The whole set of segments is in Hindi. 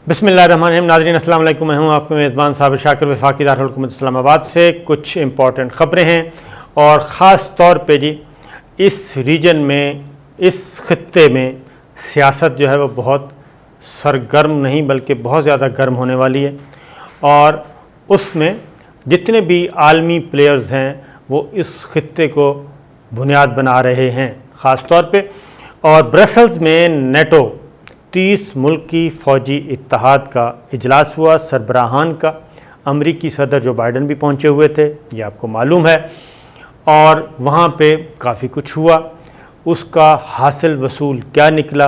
बिस्मिल्लाहिर्रहमानिर्रहीम। नाज़रीन अस्सलाम वालेकुम। मैं हूँ आपके मेज़बान साबिर शाकिर वफाकी दारुल हुकूमत इस्लामाबाद से। कुछ इम्पॉर्टेंट ख़बरें हैं और ख़ास तौर पे जी इस रीजन में, इस ख़ित्ते में सियासत जो है वो बहुत सरगर्म नहीं बल्कि बहुत ज़्यादा गर्म होने वाली है और उसमें जितने भी आलमी प्लेयर्स हैं वो इस ख़ित्ते को बुनियाद बना रहे हैं ख़ास तौर पे। और ब्रसल्स में नेटो 30 मुल्क की फ़ौजी इत्तेहाद का इजलास हुआ। सरबराहान का अमरीकी सदर जो बाइडन भी पहुँचे हुए थे, ये आपको मालूम है, और वहाँ पे काफ़ी कुछ हुआ। उसका हासिल वसूल क्या निकला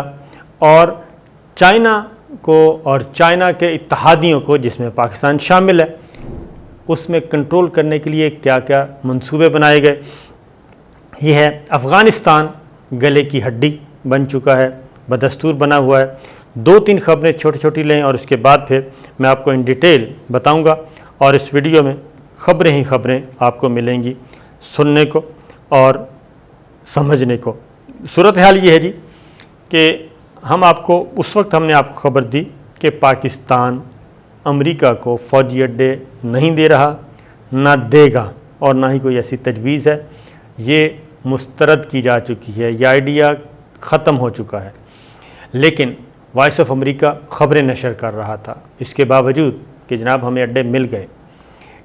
और चाइना को और चाइना के इत्तेहादियों को जिसमें पाकिस्तान शामिल है उसमें कंट्रोल करने के लिए क्या क्या मंसूबे बनाए गए। ये है अफ़गानिस्तान गले की हड्डी बन चुका है, बदस्तूर बना हुआ है। 2-3 ख़बरें छोटी छोटी लें और उसके बाद फिर मैं आपको इन डिटेल बताऊंगा और इस वीडियो में ख़बरें ही ख़बरें आपको मिलेंगी सुनने को और समझने को। सूरत हाल ये है जी कि हम आपको उस वक्त हमने आपको ख़बर दी कि पाकिस्तान अमेरिका को फ़ौजी अड्डे नहीं दे रहा, ना देगा और ना ही कोई ऐसी तजवीज़ है। ये मुस्तरद की जा चुकी है, यह आइडिया ख़त्म हो चुका है। लेकिन वॉइस ऑफ अमेरिका ख़बरें नशर कर रहा था, इसके बावजूद कि जनाब हमें अड्डे मिल गए,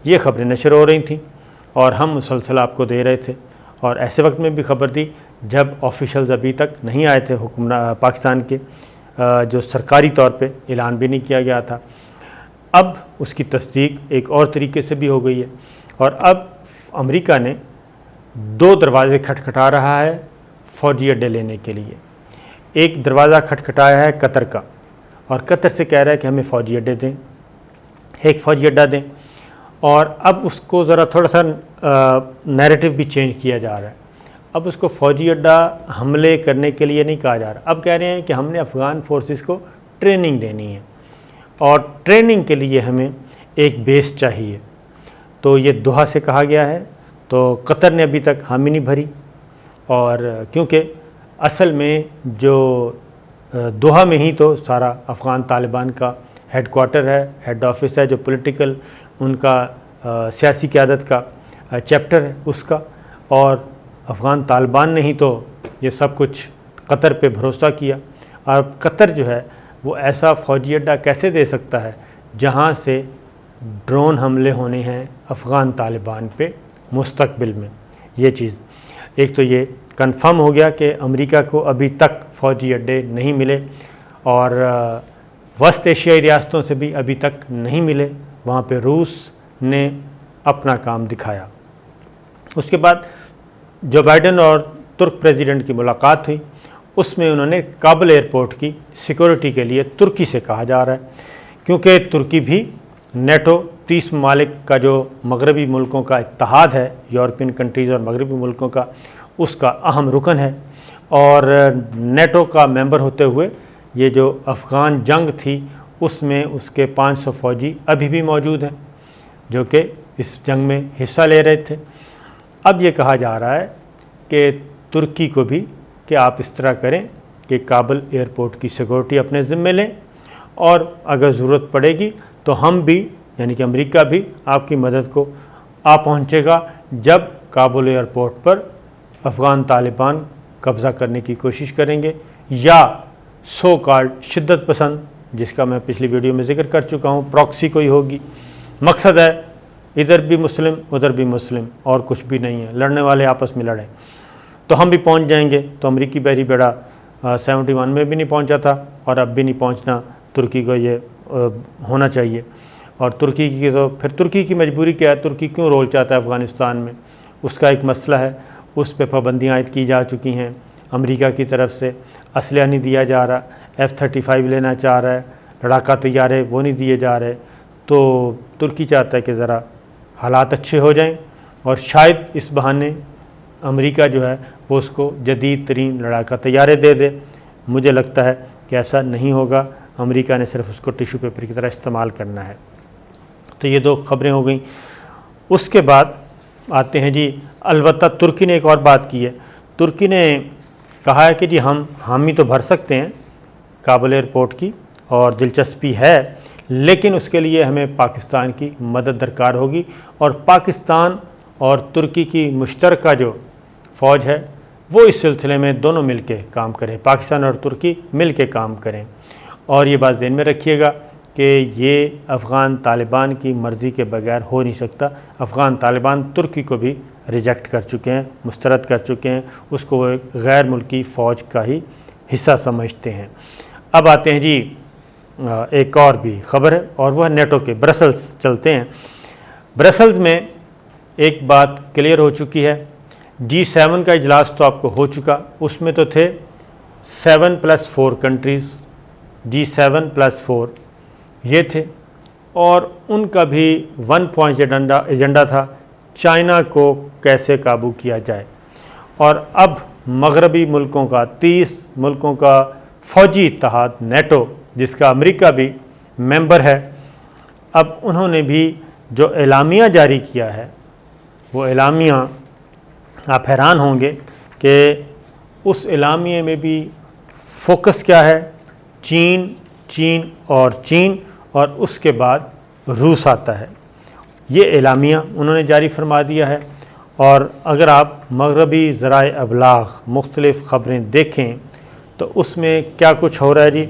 ये ख़बरें नशर हो रही थी और हम मुसलसल आपको दे रहे थे। और ऐसे वक्त में भी ख़बर दी जब ऑफिशल्स अभी तक नहीं आए थे हुक्मरान पाकिस्तान के, जो सरकारी तौर पे ऐलान भी नहीं किया गया था। अब उसकी तस्दीक एक और तरीके से भी हो गई है और अब अमेरिका ने 2 दरवाज़े खटखटा रहा है फ़ौजी अड्डे लेने के लिए। एक दरवाज़ा खटखटाया है कतर का और कतर से कह रहा है कि हमें फ़ौजी अड्डे दें, एक फ़ौजी अड्डा दें। और अब उसको ज़रा थोड़ा सा नैरेटिव भी चेंज किया जा रहा है। अब उसको फ़ौजी अड्डा हमले करने के लिए नहीं कहा जा रहा, अब कह रहे हैं कि हमने अफ़गान फोर्सेस को ट्रेनिंग देनी है और ट्रेनिंग के लिए हमें एक बेस चाहिए। तो ये दोहा से कहा गया है। तो कतर ने अभी तक हामी नहीं भरी और क्योंकि असल में जो दोहा में ही तो सारा अफ़गान तालिबान का हेड क्वार्टर है, हेड ऑफिस है, जो पॉलिटिकल उनका सियासी क़यादत का चैप्टर है उसका। और अफ़गान तालिबान ने ही तो ये सब कुछ कतर पे भरोसा किया और कतर जो है वो ऐसा फ़ौजी अड्डा कैसे दे सकता है जहाँ से ड्रोन हमले होने हैं अफ़गान तालिबान पे मुस्तकबिल में। ये चीज़ एक तो ये कंफर्म हो गया कि अमेरिका को अभी तक फ़ौजी अड्डे नहीं मिले और वस्त एशियाई रियासतों से भी अभी तक नहीं मिले। वहाँ पे रूस ने अपना काम दिखाया। उसके बाद जो बाइडन और तुर्क प्रेसिडेंट की मुलाकात हुई उसमें उन्होंने काबुल एयरपोर्ट की सिक्योरिटी के लिए तुर्की से कहा जा रहा है, क्योंकि तुर्की भी नेटो 30 ममालिक का जो मगरबी मुल्कों का इत्तेहाद है, यूरोपियन कंट्रीज़ और मगरबी मुल्कों का, उसका अहम रुकन है। और नेटो का मेंबर होते हुए ये जो अफ़गान जंग थी उसमें उसके 500 फ़ौजी अभी भी मौजूद हैं जो कि इस जंग में हिस्सा ले रहे थे। अब ये कहा जा रहा है कि तुर्की को भी कि आप इस तरह करें कि काबुल एयरपोर्ट की सिक्योरिटी अपने ज़िम्मे लें और अगर ज़रूरत पड़ेगी तो हम भी यानी कि अमेरिका भी आपकी मदद को आ पहुँचेगा जब काबुल एयरपोर्ट पर अफ़गान तालिबान कब्ज़ा करने की कोशिश करेंगे या सो कॉल्ड शिद्दत पसंद, जिसका मैं पिछली वीडियो में ज़िक्र कर चुका हूँ, प्रॉक्सी कोई होगी। मकसद है इधर भी मुस्लिम उधर भी मुस्लिम और कुछ भी नहीं है, लड़ने वाले आपस में लड़ें तो हम भी पहुँच जाएंगे। तो अमरीकी बहरी बेड़ा 71 में भी नहीं पहुँचा था और अब भी नहीं पहुँचना। तुर्की को ये होना चाहिए और तुर्की की तो फिर तुर्की की मजबूरी क्या है, तुर्की क्यों रोल चाहता है अफ़गानिस्तान में, उसका एक मसला है। उस पर पाबंदियाँ आयद की जा चुकी हैं अमेरिका की तरफ से, असलहा नहीं दिया जा रहा, F-35 लेना चाह रहा है, लड़ाका तैयारे वो नहीं दिए जा रहे। तो तुर्की चाहता है कि ज़रा हालात अच्छे हो जाएं और शायद इस बहाने अमेरिका जो है वो उसको जदीद तरीन लड़ाका तैयारे दे दे। मुझे लगता है कि ऐसा नहीं होगा, अमेरिका ने सिर्फ उसको टिश्यू पेपर की तरह इस्तेमाल करना है। तो ये 2 ख़बरें हो गई। उसके बाद आते हैं जी, अलबत्ता तुर्की ने एक और बात की है। तुर्की ने कहा है कि जी हम हामी तो भर सकते हैं काबुल एयरपोर्ट की और दिलचस्पी है, लेकिन उसके लिए हमें पाकिस्तान की मदद दरकार होगी और पाकिस्तान और तुर्की की मुश्तरका जो फ़ौज है वो इस सिलसिले में दोनों मिल के काम करें, पाकिस्तान और तुर्की मिल के काम करें। और ये बात ध्यान में रखिएगा कि ये अफ़गान तालिबान की मर्ज़ी के बगैर हो नहीं सकता। अफ़गान तालिबान तुर्की को भी रिजेक्ट कर चुके हैं, मुस्तरद कर चुके हैं, उसको वो एक गैर मुल्की फ़ौज का ही हिस्सा समझते हैं। अब आते हैं जी एक और भी ख़बर है और वह नेटो के ब्रसल्स चलते हैं। ब्रसल्स में एक बात क्लियर हो चुकी है, G7 का इजलास तो आपको हो चुका, उसमें तो थे 7+4 कंट्रीज़, G7+4 ये थे और उनका भी 1 पॉइंट एजेंडा था चाइना को कैसे काबू किया जाए। और अब मगरबी मुल्कों का 30 मुल्कों का फ़ौजी इत्तेहाद नेटो, जिसका अमेरिका भी मेंबर है, अब उन्होंने भी जो एलामिया जारी किया है वो एलामिया आप हैरान होंगे कि उस एलामिया में भी फोकस क्या है, चीन और उसके बाद रूस आता है। ये एलामिया उन्होंने जारी फरमा दिया है। और अगर आप मगरबी ज़राए अबलाग मुख्तलिफ़ ख़बरें देखें तो उसमें क्या कुछ हो रहा है जी।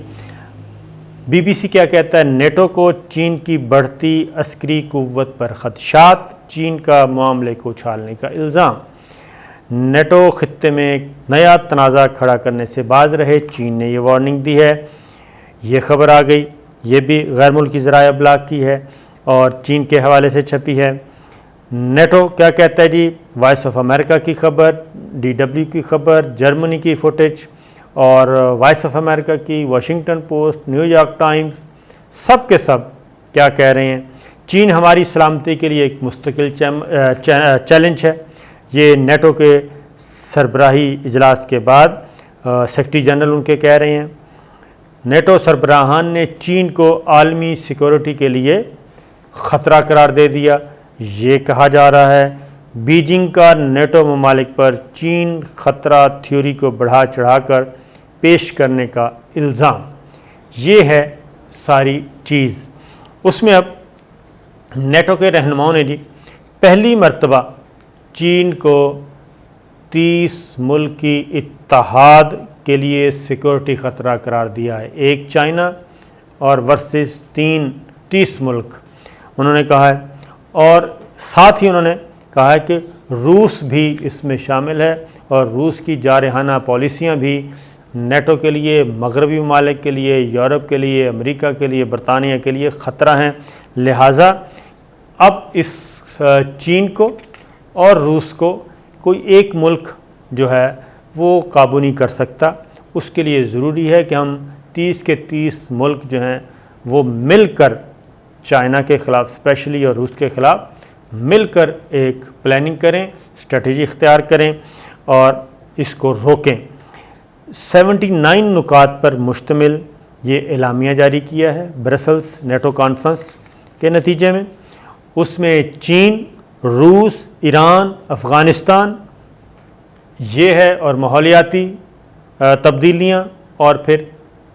BBC क्या कहता है, नेटो को चीन की बढ़ती अस्करी क़ुव्वत पर ख़दशात, चीन का मामले को उछालने का इल्ज़ाम। नेटो ख़ित्ते में एक नया तनाज़ा खड़ा करने से बाज रहे, चीन ने ये वार्निंग दी है। ये ख़बर आ गई, ये भी गैर मुल्की ज़राए अबलाग की है और चीन के हवाले से छपी है। नेटो क्या कहता है जी, वॉइस ऑफ अमेरिका की खबर, DW की खबर, जर्मनी की फुटेज और वॉइस ऑफ अमेरिका की, वाशिंगटन पोस्ट, न्यूयॉर्क टाइम्स, सब के सब क्या कह रहे हैं, चीन हमारी सलामती के लिए एक मुस्तकिल चैलेंज है। ये नेटो के सरबराही इजलास के बाद सेक्रेटरी जनरल उनके कह रहे हैं। नेटो सरबराहान ने चीन को आलमी सिक्योरिटी के लिए ख़तरा करार दे दिया। ये कहा जा रहा है बीजिंग का नेटो ममालिक पर चीन ख़तरा थ्योरी को बढ़ा चढ़ाकर पेश करने का इल्ज़ाम। ये है सारी चीज़। उसमें अब नेटो के रहनुमाओं ने जी पहली मर्तबा चीन को 30 मुल्क की इत्तेहाद के लिए सिक्योरिटी ख़तरा करार दिया है। एक चाइना और वर्सेस 30 मुल्क उन्होंने कहा है। और साथ ही उन्होंने कहा है कि रूस भी इसमें शामिल है और रूस की जारहाना पॉलिसियाँ भी नेटो के लिए, मगरबी ममालिक के लिए, यूरोप के लिए, अमेरिका के लिए, बरतानिया के लिए ख़तरा हैं। लिहाजा अब इस चीन को और रूस को कोई एक मुल्क जो है वो काबू नहीं कर सकता। उसके लिए ज़रूरी है कि हम 30 के 30 मुल्क जो हैं वो मिलकर चाइना के ख़िलाफ़ स्पेशली और रूस के ख़िलाफ़ मिलकर एक प्लानिंग करें, स्ट्रेटजी इख्तियार करें और इसको रोकें। 79 नुकात पर मुश्तमिल ये एलामिया जारी किया है ब्रसल्स नेटो कॉन्फ्रेंस के नतीजे में। उसमें चीन, रूस, ईरान, अफ़गानिस्तान ये है और माहौलियाती तब्दीलियाँ और फिर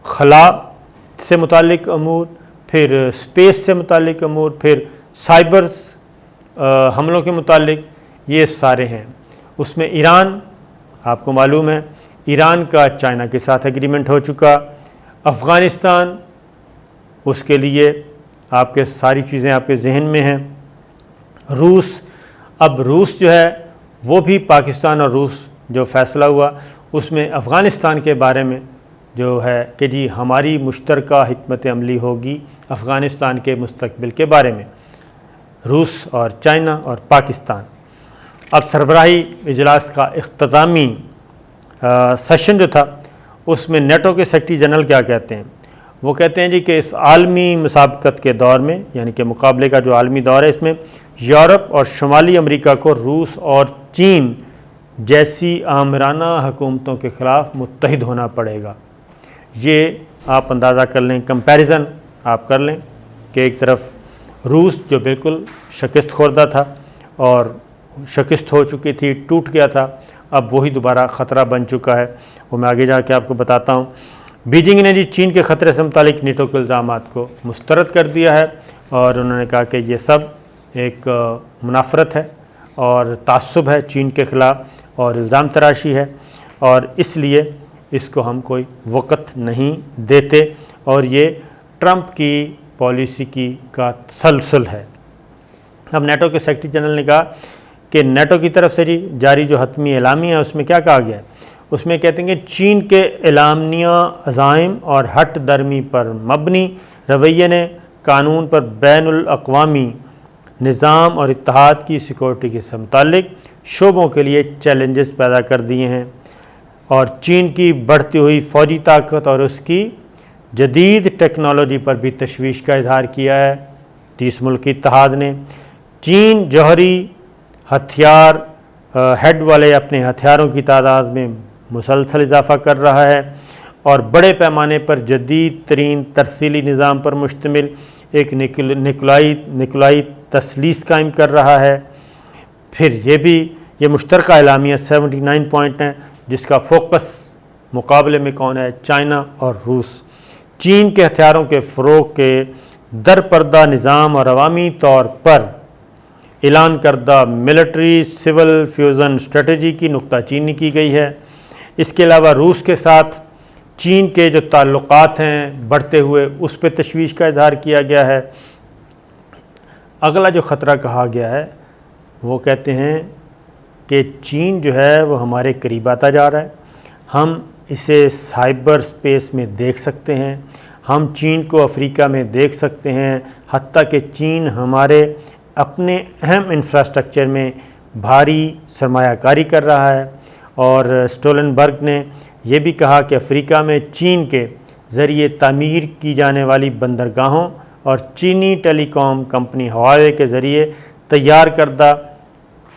खला से मुतालिक अमूर, फिर स्पेस से मुतालिक अमूर, फिर साइबर हमलों के मुतालिक, ये सारे हैं। उसमें ईरान, आपको मालूम है ईरान का चाइना के साथ एग्रीमेंट हो चुका। अफ़गानिस्तान, उसके लिए आपके सारी चीज़ें आपके जहन में हैं। रूस, अब रूस जो है वो भी पाकिस्तान और रूस जो फ़ैसला हुआ उसमें अफ़गानिस्तान के बारे में जो है कि जी हमारी मुश्तरका हिकमत अमली होगी अफ़गानिस्तान के मुस्तकबिल के बारे में, रूस और चाइना और पाकिस्तान। अब सरबराही इजलास का इख्तितामी सेशन जो था उसमें नेटो के सेक्रेटरी जनरल क्या कहते हैं, वो कहते हैं जी कि इस आलमी मुसाबकत के दौर में, यानी कि मुकाबले का जो आलमी दौर है, इसमें यूरोप और शुमाली अमेरिका को रूस और चीन जैसी आमराना हुकूमतों के ख़िलाफ़ मुत्तहिद होना पड़ेगा। ये आप अंदाज़ा कर लें, कंपैरिजन आप कर लें कि एक तरफ रूस जो बिल्कुल शिकस्त खुर्दा था और शिकस्त हो चुकी थी, टूट गया था, अब वही दोबारा ख़तरा बन चुका है। वो मैं आगे जाके आपको बताता हूँ। बीजिंग ने जी चीन के ख़तरे से मुतालिक नेटो के इल्ज़ामात को मुस्तरद कर दिया है और उन्होंने कहा कि ये सब एक मुनाफरत है और तासुब है चीन के ख़िलाफ़ और इल्ज़ाम तराशी है और इसलिए इसको हम कोई वक़्त नहीं देते और ये ट्रंप की पॉलिसी की का तसलसल है। अब नेटो के सेक्रेटरी जनरल ने कहा कि नेटो की तरफ से जी जारी जो हतमी एलामी है उसमें क्या कहा गया है, उसमें कहते हैं कि चीन के एलामिया अज़ाइम और हट दरमी पर मबनी रवैये ने कानून पर बैनुल अक़वामी निज़ाम और इत्तेहाद की सिक्योरिटी के मुतालिक शोबों के लिए चैलेंजेस पैदा कर दिए हैं और चीन की बढ़ती हुई फ़ौजी ताकत और उसकी जदीद टेक्नोलॉजी पर भी तशवीश का इजहार किया है। 30 मुल्की इत्तेहाद ने चीन जौहरी हथियार हेड वाले अपने हथियारों की तादाद में मुसलसल इजाफ़ा कर रहा है और बड़े पैमाने पर जदीद तरीन तरसीली निज़ाम पर मुश्तमिल एक निकुलाई तसलीस कायम कर रहा है। फिर ये मुश्तरका एलामिया 79 पॉइंट हैं जिसका फोकस मुकाबले में कौन है, चाइना और रूस। चीन के हथियारों के फ़रोग़ के दरपर्दा निज़ाम और अवामी तौर पर ऐलान करदा मिलिट्री सिविल फ्यूज़न स्ट्रेटजी की नुक्ताचीनी की गई है। इसके अलावा रूस के साथ चीन के जो ताल्लुक़ात हैं बढ़ते हुए उस पर तशवीश का इजहार किया गया है। अगला जो ख़तरा कहा गया है वो कहते हैं कि चीन जो है वो हमारे करीब आता जा रहा है, हम इसे साइबर स्पेस में देख सकते हैं, हम चीन को अफ्रीका में देख सकते हैं, हत्ता कि चीन हमारे अपने अहम इंफ्रास्ट्रक्चर में भारी सरमायाकारी कर रहा है। और स्टोलनबर्ग ने यह भी कहा कि अफ्रीका में चीन के ज़रिए तामीर की जाने वाली बंदरगाहों और चीनी टेलीकॉम कंपनी हवावे के ज़रिए तैयार करदा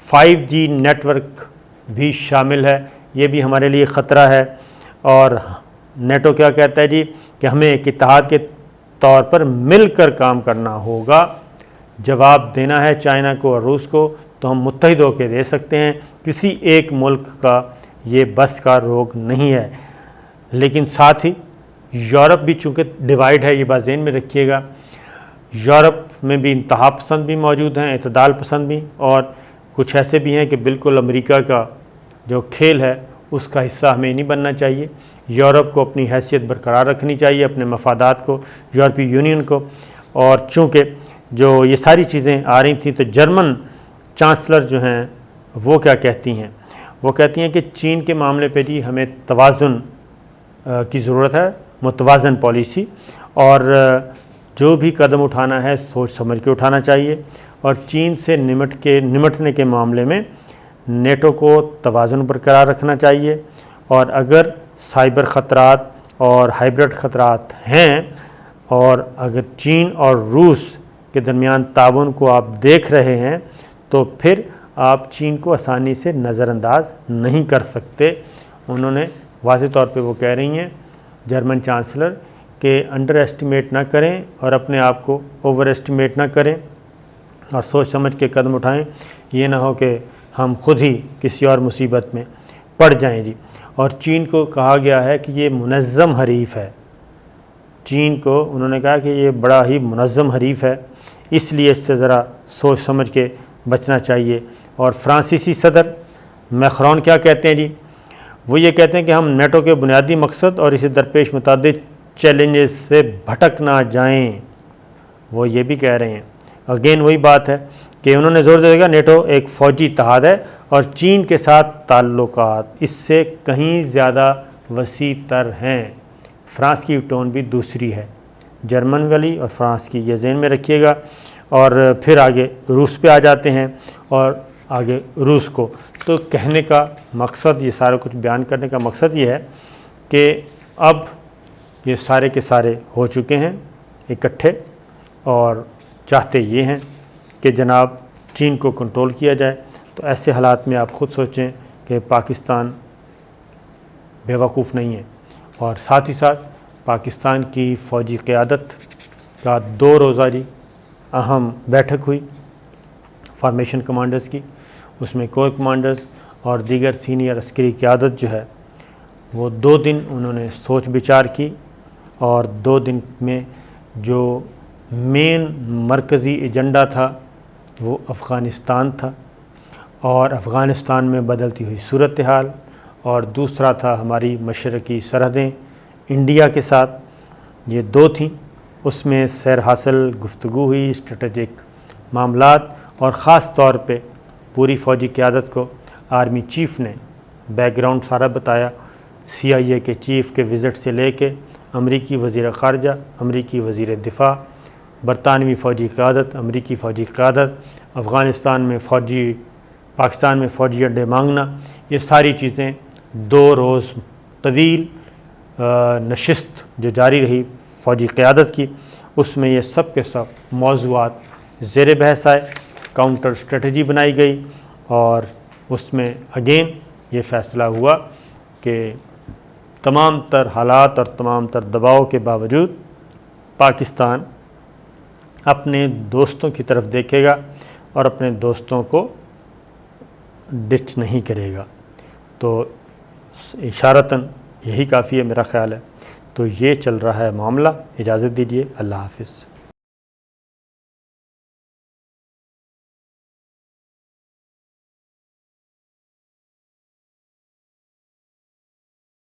5G नेटवर्क भी शामिल है। ये भी हमारे लिए ख़तरा है। और नेटो क्या कहता है जी कि हमें एक इत्तेहाद के तौर पर मिलकर काम करना होगा, जवाब देना है चाइना को और रूस को तो हम मुत्तहिद होकर दे सकते हैं, किसी एक मुल्क का ये बस का रोग नहीं है। लेकिन साथ ही यूरोप भी चूँकि डिवाइड है, ये बात ज़हन में रखिएगा, यूरोप में भी इंतहा पसंद भी मौजूद हैं, इतदाल पसंद भी, और कुछ ऐसे भी हैं कि बिल्कुल अमेरिका का जो खेल है उसका हिस्सा हमें नहीं बनना चाहिए। यूरोप को अपनी हैसियत बरकरार रखनी चाहिए, अपने मफादात को, यूरोपीय यूनियन को। और चूँकि जो ये सारी चीज़ें आ रही थी तो जर्मन चांसलर जो हैं वो क्या कहती हैं, वो कहती हैं कि चीन के मामले पे भी हमें तवाज़ुन की ज़रूरत है, मुतवाज़न पॉलिसी, और जो भी कदम उठाना है सोच समझ के उठाना चाहिए। और चीन से निमटने के मामले में नेटो को तवाज़ुन बरकरार रखना चाहिए। और अगर साइबर ख़तरात और हाइब्रिड ख़तरात हैं और अगर चीन और रूस के दरमियान ताउन को आप देख रहे हैं तो फिर आप चीन को आसानी से नज़रअंदाज नहीं कर सकते। उन्होंने वाज़ेह तौर पे वो कह रही हैं जर्मन चांसलर कि अंडर एस्टिमेट ना करें और अपने आप को ओवर एस्टिमेट ना करें और सोच समझ के कदम उठाएं, ये ना हो कि हम खुद ही किसी और मुसीबत में पड़ जाएं जी। और चीन को कहा गया है कि ये मुनज़्ज़म हरीफ है, चीन को उन्होंने कहा कि ये बड़ा ही मुनज़्ज़म हरीफ है, इसलिए इससे ज़रा सोच समझ के बचना चाहिए। और फ्रांसीसी सदर मैक्रोन क्या कहते हैं जी, वो ये कहते हैं कि हम नेटो के बुनियादी मकसद और इसे दरपेश मुताबिक चैलेंजेस से भटक ना जाएं। वो ये भी कह रहे हैं, अगेन वही बात है कि उन्होंने ज़ोर देगा नेटो एक फ़ौजी इत्तेहाद है और चीन के साथ ताल्लुकात इससे कहीं ज़्यादा वसी तर हैं। फ्रांस की टोन भी दूसरी है, जर्मन वाली और फ्रांस की, ये ज़हन में रखिएगा। और फिर आगे रूस पे आ जाते हैं और आगे रूस को तो कहने का मकसद, ये सारा कुछ बयान करने का मकसद ये है कि अब ये सारे के सारे हो चुके हैं इकट्ठे और चाहते ये हैं कि जनाब चीन को कंट्रोल किया जाए। तो ऐसे हालात में आप ख़ुद सोचें कि पाकिस्तान बेवकूफ़ नहीं है। और साथ ही साथ पाकिस्तान की फ़ौजी क़यादत का 2 रोज़ा जी अहम बैठक हुई फॉर्मेशन कमांडर्स की, उसमें कोर कमांडर्स और दीगर सीनियर अस्करी क़यादत जो है वो 2 दिन उन्होंने सोच विचार की और 2 दिन में जो मेन मरकज़ी एजेंडा था वो अफ़ग़ानिस्तान था और अफ़ग़ानिस्तान में बदलती हुई सूरत हाल, और दूसरा था हमारी मशरक़ी सरहदें इंडिया के साथ। ये 2 थीं। उसमें सैर हासिल गुफ्तगू हुई, स्ट्रेटजिक मामलात, और ख़ास तौर पे पूरी फ़ौजी क़यादत को आर्मी चीफ़ ने बैकग्राउंड सारा बताया, CIA के चीफ़ के विज़िट से लेके अमरीकी वज़ीर ख़ारजा, अमरीकी वज़ीर दिफ़ा, बरतानवी फ़ौजी क़यादत, अमरीकी फ़ौजी क़यादत, अफ़ग़ानिस्तान में पाकिस्तान में फ़ौजी अड्डे मांगना, ये सारी चीज़ें 2 रोज़ तवील नशिस्त जो जारी रही फ़ौजी क़यादत की, उसमें ये सब के सब मौज़ूआत ज़ेर बहस आए, काउंटर स्ट्रेटजी बनाई गई, और उसमें अगेन ये फ़ैसला हुआ कि तमाम तर हालात और तमाम तर दबाव के बावजूद पाकिस्तान अपने दोस्तों की तरफ देखेगा और अपने दोस्तों को डिच नहीं करेगा। तो इशारतन यही काफ़ी है, मेरा ख़्याल है। तो ये चल रहा है मामला। इजाज़त दीजिए, अल्लाह हाफ़िज़।